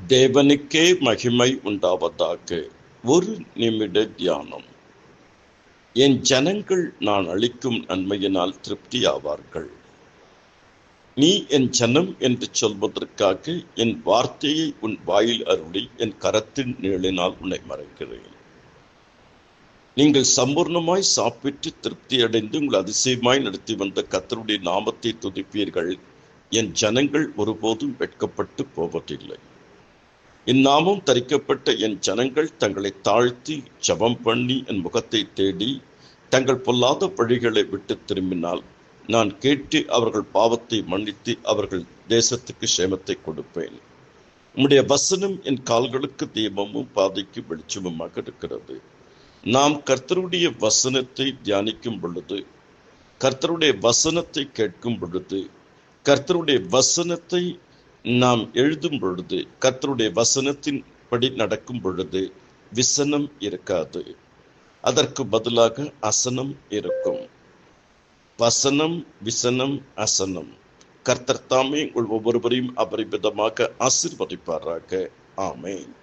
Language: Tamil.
தேவனுக்கே மகிமை உண்டாவதாக. ஒரு நிமிட தியானம். என் ஜனங்கள் நான் அளிக்கும் நன்மையினால் திருப்தியாவார்கள். நீ என் ஜனம் என்று சொல்வதற்காக என் வார்த்தையை உன் வாயில் அருளி என் கரத்தின் நிழலினால் உன்னை மறைக்கிறேன். நீங்கள் சம்பூர்ணமாய் சாப்பிட்டு திருப்தி அடைந்து உங்கள் அதிசயமாய் நடத்தி வந்த கர்த்தருடைய நாமத்தை துதிப்பீர்கள். என் ஜனங்கள் ஒருபோதும் வெட்கப்பட்டு போவதில்லை. இந்நாமம் தரிக்கப்பட்ட என் ஜனங்கள் தங்களை தாழ்த்தி ஜெபம் பண்ணி என் முகத்தை தேடி தங்கள் பொல்லாத வழிகளை விட்டு திரும்பினால் நான் கேட்டு அவர்கள் பாவத்தை மன்னித்து அவர்கள் தேசத்துக்கு சேமத்தை கொடுப்பேன். உம்முடைய வசனம் என் கால்களுக்கு தீபமும் பாதைக்கு வெளிச்சமுமாக இருக்கிறது. நாம் கர்த்தருடைய வசனத்தை தியானிக்கும் பொழுது, கர்த்தருடைய வசனத்தை கேட்கும் பொழுது, கர்த்தருடைய வசனத்தை நாம் எழுதும் பொழுது, கர்த்தருடைய வசனத்தின் படி நடக்கும் பொழுது விசனம் இருக்காது. அதற்கு பதிலாக அசனம் இருக்கும். வசனம், விசனம், அசனம். கர்த்தர் தாமே உங்கள் ஒவ்வொருவரையும் அபரிமிதமாக ஆசீர்வதிப்பாராக. ஆமென்.